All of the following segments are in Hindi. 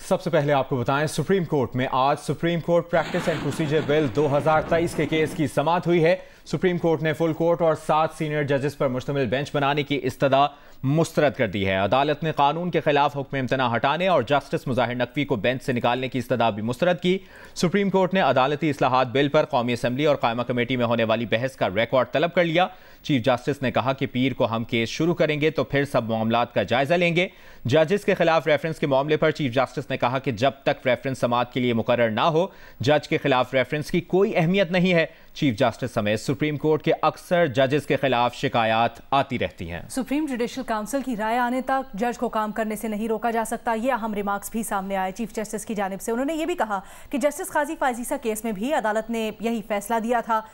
सबसे पहले आपको बताएं, सुप्रीम कोर्ट में आज supreme court practice and procedure bill 2023 के केस की समाअत हुई है। सुप्रीम कोर्ट ने फुल कोर्ट और 7 सीनियर जजेस पर मुश्तमिल बेंच बनाने की इस्तदा मुस्तरद कर दी है। अदालत ने कानून के खिलाफ हुक्म इम्तना हटाने और जस्टिस मुजाहिर नकवी को बेंच से निकालने की इस्तदा भी मुस्तरद की। सुप्रीम कोर्ट ने अदालती इस्लाहात बिल पर कौमी असम्बली और कायमा कमेटी में होने वाली बहस का रिकॉर्ड तलब कर लिया। चीफ जस्टिस ने कहा कि पीर को हम केस शुरू करेंगे तो फिर सब मामलात का जायजा लेंगे। जजेस के खिलाफ रेफरेंस के मामले पर चीफ जस्टिस ने कहा कि जब तक रेफरेंस समाअत के लिए मुकर्रर ना हो, जज के खिलाफ रेफरेंस की कोई अहमियत नहीं है। चीफ जस्टिस समेत सुप्रीम कोर्ट के अक्सर जजेस के खिलाफ शिकायत आती रहती हैं। सुप्रीम जुडिशल काउंसिल की राय आने तक जज को काम करने से नहीं रोका जा सकता। ये अहम रिमार्क्स भी सामने आए चीफ जस्टिस की जानिब से। उन्होंने ये भी कहा कि जस्टिस काजी फाजीसा केस में भी अदालत ने यही फैसला दिया था।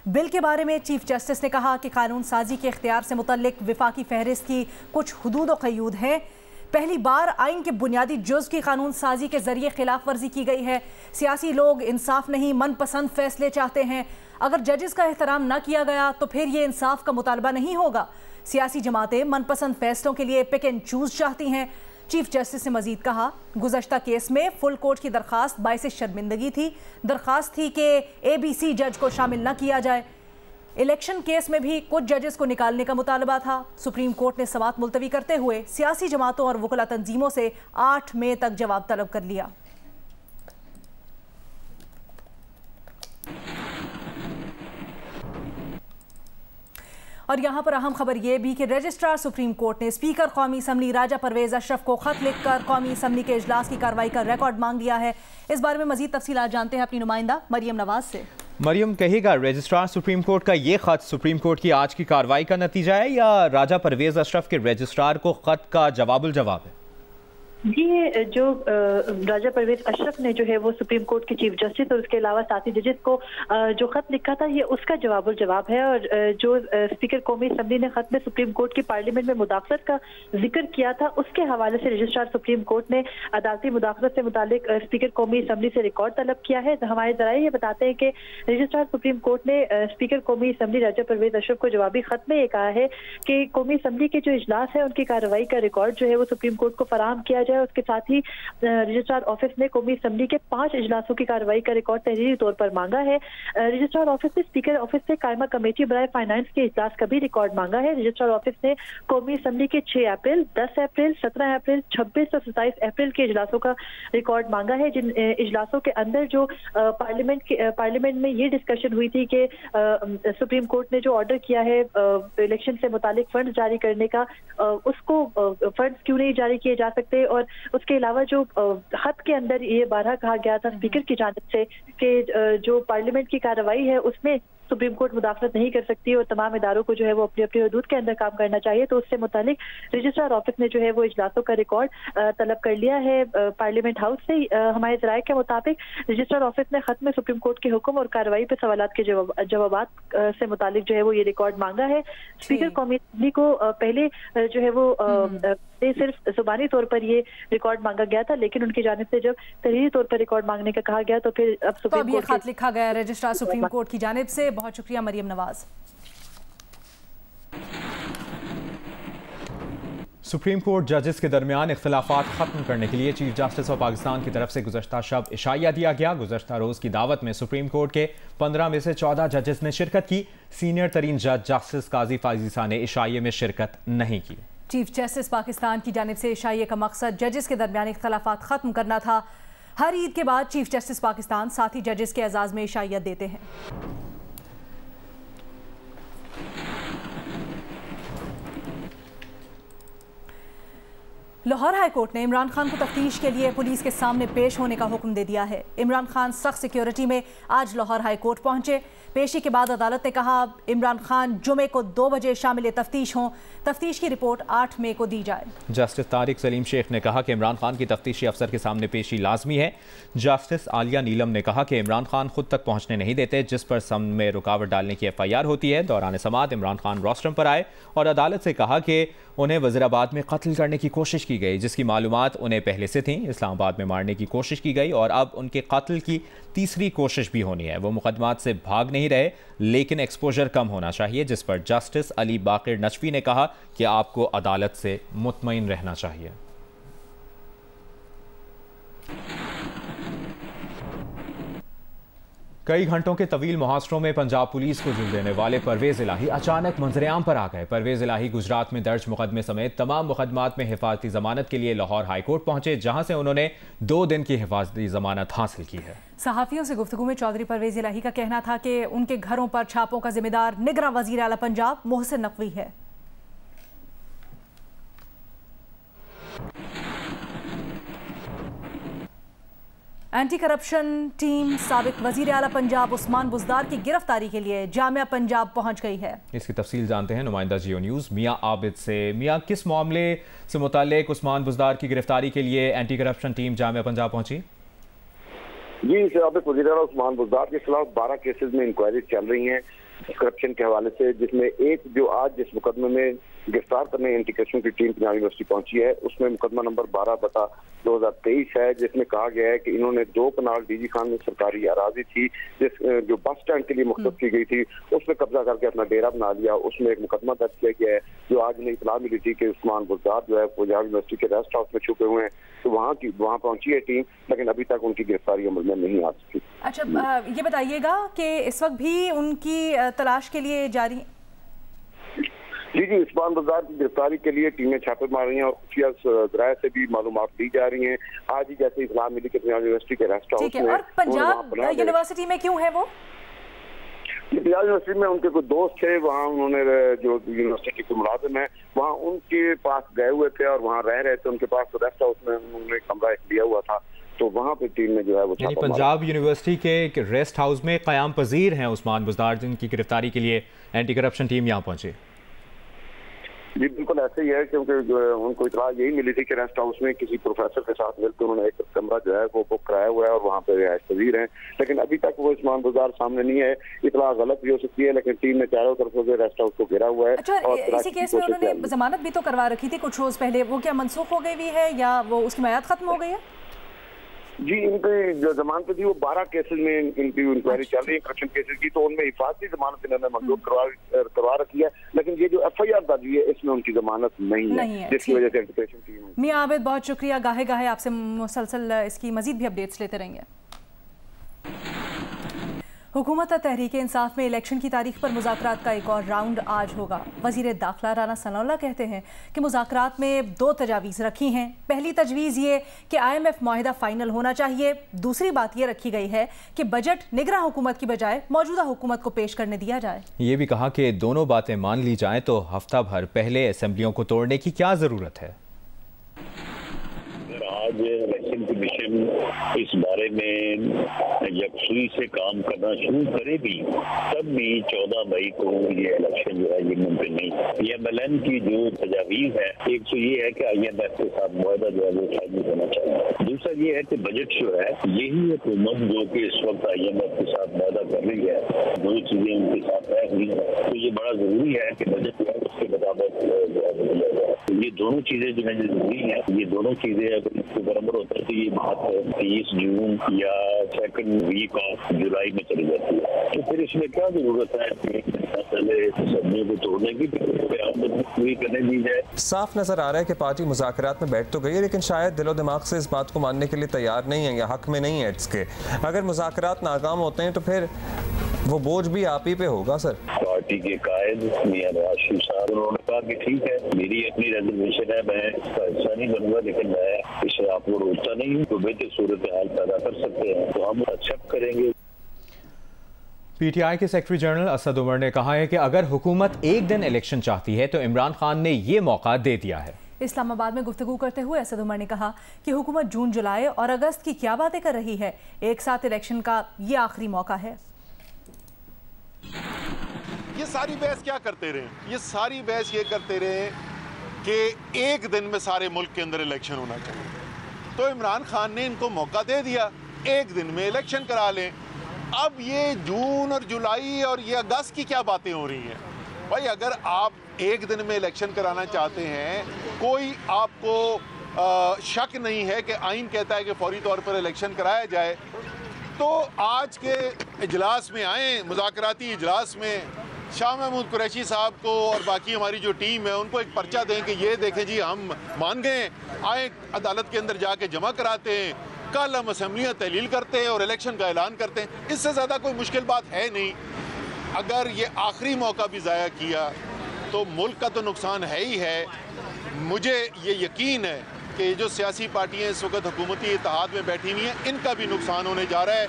बिल के बारे में चीफ जस्टिस ने कहा कि कानून साजी के इख्तियार से मुतल्लिक विफाकी फहरिस्त की कुछ हुदूद और क़यूद हैं। पहली बार आइन के बुनियादी जुज़ की कानून साजी के जरिए खिलाफ वर्जी की गई है। सियासी लोग इंसाफ नहीं, मनपसंद फैसले चाहते हैं। अगर जजेस का एहतराम न किया गया तो फिर ये इंसाफ का मुतालबा नहीं होगा। सियासी जमातें मनपसंद फैसलों के लिए पिक एंड चूज चाहती हैं। चीफ जस्टिस ने मजीद कहा, गुज़श्ता केस में फुल कोर्ट की दरख्वास्त बाइस शर्मिंदगी थी। दरख्वास्त थी कि ABC जज को शामिल न किया जाए। इलेक्शन केस में भी कुछ जजेस को निकालने का मुतालबा था। सुप्रीम कोर्ट ने समाअत मुलतवी करते हुए सियासी जमातों और वकला तंजीमों से 8 मई तक जवाब तलब कर लिया। और यहाँ पर अहम खबर यह भी कि रजिस्ट्रार सुप्रीम कोर्ट ने स्पीकर कौमी असम्बली राजा परवेज अशरफ को खत लिखकर कौमी असम्बली के इजलास की कार्रवाई का रिकॉर्ड मांग लिया है। इस बारे में मजीद तफसीलात जानते हैं अपनी नुमाइंदा मरियम नवाज से। मरियम, कहेगा रजिस्ट्रार सुप्रीम कोर्ट का ये खत सुप्रीम कोर्ट की आज की कार्रवाई का नतीजा है या राजा परवेज अशरफ के रजिस्ट्रार को खत का जवाबुल जवाब है? जी, जो राजा परवेज अशरफ ने जो है वो सुप्रीम कोर्ट के चीफ जस्टिस और उसके अलावा साथी जजेस को जो खत लिखा था, ये उसका जवाबुल जवाब है। और जो स्पीकर कौमी असम्बली ने खत में सुप्रीम कोर्ट की पार्लियामेंट में मुदाखलत का जिक्र किया था, उसके हवाले से रजिस्ट्रार सुप्रीम कोर्ट ने अदालती मुदाखलत से मुतालिक स्पीकर कौमी असम्बली से रिकॉर्ड तलब किया है। हमारे जराये ये बताते हैं कि रजिस्ट्रार सुप्रीम कोर्ट ने स्पीकर कौमी असम्बली राजा परवेज अशरफ को जवाबी खत में ये कहा है कि कौमी असम्बली के जो इजलास है उनकी कार्रवाई का रिकॉर्ड जो है वो सुप्रीम कोर्ट को फराहम किया जाए। उसके साथ ही रजिस्ट्रार ऑफिस ने कौमी असम्बली के 5 इजलासों की कार्रवाई का रिकॉर्ड तहरीरी तौर पर मांगा है। रजिस्ट्रार ऑफिस ने स्पीकर ऑफिस से कायमा कमेटी बराए फाइनेंस के इजलास का भी रिकॉर्ड मांगा है। रजिस्ट्रार ऑफिस ने कौमी असम्बली के 6 अप्रैल, 10 अप्रैल, 17 अप्रैल, 26 और 27 अप्रैल के इजलासों का रिकॉर्ड मांगा है, जिन इजलासों के अंदर जो पार्लियामेंट में ये डिस्कशन हुई थी कि सुप्रीम कोर्ट ने जो ऑर्डर किया है इलेक्शन से मुतालिक फंड जारी करने का, उसको फंड क्यों नहीं जारी किए जा सकते। और उसके अलावा जो खत के अंदर ये बारहा कहा गया था स्पीकर की जानिब से कि जो पार्लियामेंट की कार्रवाई है उसमें सुप्रीम कोर्ट मुदाखलत नहीं कर सकती और तमाम इदारों को जो है वो अपनी अपनी हदूद के अंदर काम करना चाहिए, तो उससे मुतालिक रजिस्ट्रार ऑफिस ने जो है वो इजलासों का रिकॉर्ड तलब कर लिया है पार्लियामेंट हाउस से। हमारे जराये के मुताबिक रजिस्ट्रार ऑफिस ने खत में सुप्रीम कोर्ट के हुक्म और कार्रवाई पर सवालात के जवाबात से मुतालिक जो है वो ये रिकॉर्ड मांगा है। स्पीकर कौमी असम्बली को पहले जो है वो सिर्फ जुबानी तौर पर ये रिकॉर्ड मांगा गया था, लेकिन उनकी जानिब से जब तहरीरी तौर पर रिकॉर्ड मांगने का कहा गया तो फिर अब सुप्रीम कोर्ट खत लिखा गया रजिस्ट्रार सुप्रीम कोर्ट की जानिब से। बहुत शुक्रिया मरियम नवाज। सुप्रीम कोर्ट जजेस के दरमियान इख्तिलाफात खत्म करने के लिए चीफ जस्टिस ऑफ पाकिस्तान की तरफ से गुज़श्ता शब इशाया दिया गया। गुज़श्ता रोज़ की दावत में सुप्रीम कोर्ट के 15 में से 14 जजेस ने शिरकत की। सीनियर तरीन जज जस्टिस काजी फाजीसा ने इशाये में शिरकत नहीं की। चीफ जस्टिस पाकिस्तान की जानिब से इशाये का मकसद जजेस के दरमियान इख्तिलाफात खत्म करना था। हर ईद के बाद चीफ जस्टिस पाकिस्तान साथी जजेस के एजाज़ में इशाइयत देते हैं। लाहौर हाई कोर्ट ने इमरान खान को तफ्तीश के लिए पुलिस के सामने पेश होने का हुक्म दे दिया है। इमरान खान सख्त सिक्योरिटी में आज लाहौर हाई कोर्ट पहुंचे। पेशी के बाद अदालत ने कहा इमरान खान जुमे को 2 बजे शामिल तफ्तीश हों। तफ्तीश की रिपोर्ट 8 मई को दी जाए। जस्टिस तारिक सलीम शेख ने कहा कि इमरान खान की तफ्तीशी अफसर के सामने पेशी लाजमी है। जस्टिस आलिया नीलम ने कहा कि इमरान खान खुद तक पहुंचने नहीं देते, जिस पर सम में रुकावट डालने की FIR होती है। दौरान समाअत इमरान खान रोस्ट्रम पर आए और अदालत से कहा कि उन्हें वज़ीराबाद में कत्ल करने की कोशिश की गई, जिसकी मालूमात उन्हें पहले से थी। इस्लामाबाद में मारने की कोशिश की गई और अब उनके कत्ल की तीसरी कोशिश भी होनी है। वो मुकदमात से भाग नहीं रहे, लेकिन एक्सपोजर कम होना चाहिए, जिस पर जस्टिस अली बाकिर नचवी ने कहा कि आपको अदालत से मुतमईन रहना चाहिए। कई घंटों के तवील मुहासरों में पंजाब पुलिस को झूल देने वाले परवेज इलाही अचानक मंजरेआम पर आ गए। परवेज इलाही गुजरात में दर्ज मुकदमे समेत तमाम मुकदमात में हिफाजती जमानत के लिए लाहौर हाईकोर्ट पहुंचे, जहां से उन्होंने 2 दिन की हिफाजती जमानत हासिल की है। सहाफियों से गुफ्तगू में चौधरी परवेज इलाही का कहना था कि उनके घरों पर छापों का जिम्मेदार निगरां वजीर आला पंजाब मोहसिन नकवी है। एंटी करप्शन टीम साबिक वजीर आला पंजाब उस्मान बुज़दार की गिरफ्तारी के लिए जामिया पंजाब पहुंच गई है। इसकी तफसील जानते हैं नुमाइंदा जियो न्यूज़ मियां आबिद से। मियां, किस मामले से मुताल्लिक उस्मान बुज़दार की गिरफ्तारी के लिए anti corruption team Jamia Punjab पहुंची? जी, साबिक वजीर आला उस्मान बुज़दार के खिलाफ 12 केसेस में इंक्वायरी चल रही हैं करप्शन के हवाले से, जिसमें एक जो आज जिस मुकदमे में गिरफ्तार करने एंटी करप्शन की टीम पंजाब यूनिवर्सिटी पहुंची है, उसमें मुकदमा नंबर 12/2023 है, जिसमें कहा गया है कि इन्होंने 2 कनाल डीजी खान में सरकारी अराजी थी जो बस स्टैंड के लिए मुख्तस की गई थी, उसमें कब्जा करके अपना डेरा बना लिया। उसमें एक मुकदमा दर्ज किया गया है। जो आज इन्हें इतला मिली थी कि उस्मान बुज़दार जो है पंजाब यूनिवर्सिटी के रेस्ट हाउस में छुपे हुए हैं, तो वहाँ पहुंची है टीम, लेकिन अभी तक उनकी गिरफ्तारी अमल में नहीं आ सकी। अच्छा, ये बताइएगा कि इस वक्त भी उनकी तलाश के लिए जारी? जी, उस्मान बुज़दार की गिरफ्तारी के लिए टीमें छापे मार रही हैं और खुफिया ज़राए से भी मालूमात दी जा रही हैं। आज ही जैसे इतला मिली कि पंजाब यूनिवर्सिटी के रेस्ट हाउस में। और पंजाब यूनिवर्सिटी में क्यों है वो? पंजाब यूनिवर्सिटी में उनके कुछ दोस्त थे, वहाँ उन्होंने जो यूनिवर्सिटी के मुलाजिम है वहाँ उनके पास गए हुए थे और वहाँ रह रहे थे। उनके पास तो रेस्ट हाउस में उन्होंने कमरा लिया हुआ था, तो वहाँ पे टीम में जो है वो पंजाब यूनिवर्सिटी के रेस्ट हाउस में क़याम पजीर हैं उस्मान बुज़दार, जिनकी गिरफ्तारी के लिए एंटी करप्शन टीम यहाँ पहुंची। जी बिल्कुल ऐसे ही है, क्योंकि उनको इतला यही मिली थी कि रेस्ट हाउस में किसी प्रोफेसर के साथ मिलकर उन्होंने एक कमरा जो है वो बुक कराया हुआ है और वहाँ पे रिहाइश पजीर हैं, लेकिन अभी तक वो उस्मान बुज़दार सामने नहीं है। इतला गलत भी हो सकती है, लेकिन टीम ने चारों तरफों से रेस्ट हाउस को घेरा हुआ है। अच्छा, और इसी केस में उन्होंने जमानत भी तो करवा रखी थी कुछ रोज पहले, वो क्या मनसूख हो गई हुई है या वो उसकी मियाद खत्म हो गई है? जी, इनकी जो जमानत थी वो 12 केसेस में इनकी इंक्वायरी चल रही है करप्शन केसेस की, तो उनमें हिफाजती जमानत इन्होंने मंजूर करवा रखी है, लेकिन ये जो FIR दर्ज हुई है इसमें उनकी जमानत नहीं है, जिसकी वजह से एंटी टीम। मियां आबिद, बहुत शुक्रिया। गाहे गाहे आपसे मुसलसल इसकी मजीद भी अपडेट्स लेते रहेंगे। हुकूमत तहरीक इंसाफ में इलेक्शन की तारीख पर मुज़ाकरात का एक और राउंड आज होगा। वज़ीर दाखिला राना सनाउल्लाह कहते हैं कि मुज़ाकरात में 2 तजावीज़ रखी हैं। पहली तजवीज़ ये कि IMF माहिदा फाइनल होना चाहिए। दूसरी बात ये रखी गई है कि बजट निगरां हुकूमत की बजाय मौजूदा हुकूमत को पेश करने दिया जाए। ये भी कहा कि दोनों बातें मान ली जाएं तो हफ्ता भर पहले असेंबलियों को तोड़ने की क्या ज़रूरत है। आज इलेक्शन कमीशन इस बारे में यकसुई से काम करना शुरू करे भी, तब भी 14 मई को ये इलेक्शन जो है ये मुमकिन नहीं। MLN की जो तजावीज़ है, एक तो ये है कि IMF के साथ मुआहदा जो है वो फाइनल होना चाहिए। दूसरा ये है कि बजट जो है यही हुकूमत जो कि इस वक्त IMF के साथ मुआहदा कर रही है, जो चीजें उनके साथ तय हुई है, तो ये बड़ा जरूरी है कि बजट जो है उसके मुताबिक दिया जाए। तो ये दोनों चीजें जो है जरूरी है। ये दोनों चीजें अगर इसको बराबर होता है तो ये बात 30 जून या 2nd वीक ऑफ जुलाई में चली जाती है। तो फिर इसमें क्या जरूरत है पहले सदनों को तोड़ने की, पूरी करने दी जाए। साफ नजर आ रहा है कि पार्टी मुज़ाकरात में बैठ तो गई है, लेकिन शायद दिलो दिमाग से इस बात को मानने के लिए तैयार नहीं है या हक में नहीं है इसके। अगर मुज़ाकरात नाकाम होते हैं तो फिर वो बोझ भी आप ही पे होगा। सर, पार्टी के कायद मियां नवाज शरीफ साहब उन्होंने कहा कि ठीक है, मेरी अपनी रेजर्वेशन है, मैं इसका हिस्सा नहीं बनूंगा, लेकिन मैं इसे आपको रोकता नहीं हूँ, तो बेहतर सूरत हाल पैदा कर सकते हैं तो हम एक्सेप्ट करेंगे। PTI के सेक्रेटरी जनरल असद उमर ने कहा है कि अगर हुकूमत एक दिन इलेक्शन चाहती है तो इमरान खान ने ये मौका दे दिया है। इस्लामाबाद में गुफ्तगू करते हुए असद उमर ने कहा कि हुकूमत जून, जुलाई और अगस्त की क्या बातें कर रही है, एक साथ इलेक्शन का ये आखिरी मौका है। ये सारी बहस क्या करते रहे? ये सारी बहस ये करते रहे कि एक दिन में सारे मुल्क के अंदर इलेक्शन होना चाहिए, तो इमरान खान ने इनको मौका दे दिया, एक दिन में इलेक्शन करा लें। अब ये जून और जुलाई और ये अगस्त की क्या बातें हो रही हैं? भाई, अगर आप एक दिन में इलेक्शन कराना चाहते हैं, कोई आपको शक नहीं है कि आइन कहता है कि फौरी तौर पर इलेक्शन कराया जाए, तो आज के इजलास में आए, मुज़ाकराती इजलास में शाह महमूद कुरैशी साहब को और बाकी हमारी जो टीम है उनको एक पर्चा दें कि ये देखें जी हम मान गए, आए अदालत के अंदर जाके जमा कराते हैं, कल हम असम्बलियाँ तहलील करते हैं और इलेक्शन का ऐलान करते हैं। इससे ज़्यादा कोई मुश्किल बात है नहीं। अगर ये आखिरी मौका भी ज़ाया किया तो मुल्क का तो नुकसान है ही है। मुझे ये यकीन है कि जो सियासी पार्टियाँ इस वक्त हुकूमती इत्तेहाद में बैठी हुई हैं, इनका भी नुकसान होने जा रहा है।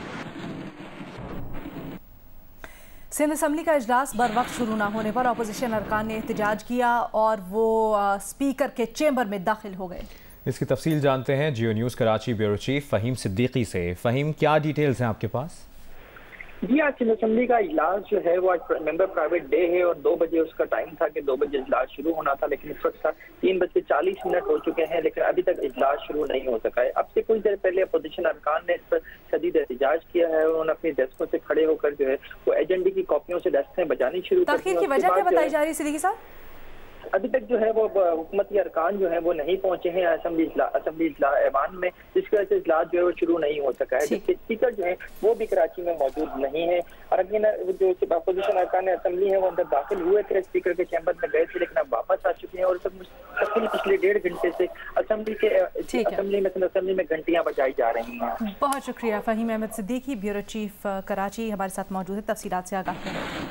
सिंध असम्बली का इजलास बर वक्त शुरू न होने पर अपोजिशन अरकान ने एहतजाज किया और वो स्पीकर के चेंबर में दाखिल हो गए। इसकी तफसील जानते हैं Geo News Karachi bureau chief Fahim Siddiqui से। फ़हीम, क्या डिटेल्स हैं आपके पास? जी, आज सिंध असम्बली का इजलास जो है वो आज मेंबर प्राइवेट डे है और 2 बजे उसका टाइम था कि 2 बजे इजलास शुरू होना था, लेकिन इस वक्त 3:40 हो चुके हैं, लेकिन अभी तक इजलास शुरू नहीं हो सका है। अब से कुछ देर पहले अपोजिशन अरकान ने इस पर शदीद एहतजाज किया है। उन्होंने अपनी डेस्कों से खड़े होकर जो है वो एजेंडे की कॉपियों से दस्तें बजानी शुरू कर दी। ताखीर की वजह क्या बताई जा रही है सिद्दीकी साहब? अभी तक जो है वो हुकूमती अरकान जो है वो नहीं पहुंचे हैं असम्बली ऐवान में, जिसकी वजह से इजलास जो है वो शुरू नहीं हो सका है। जबकि स्पीकर जो है वो भी कराची में मौजूद नहीं है। और अगेन जो अपोजिशन अरकान असम्बली है वो अंदर दाखिल हुए थे, स्पीकर के चैम्बर में गए थे, लेकिन अब वापस आ चुके हैं। और पिछले 1.5 घंटे से असम्बली में घंटियां बजाई जा रही हैं। बहुत शुक्रिया फ़हीम अहमद सिद्दीकी, ब्यूरो चीफ कराची हमारे साथ मौजूद है, तफसीलात से आगाह करें।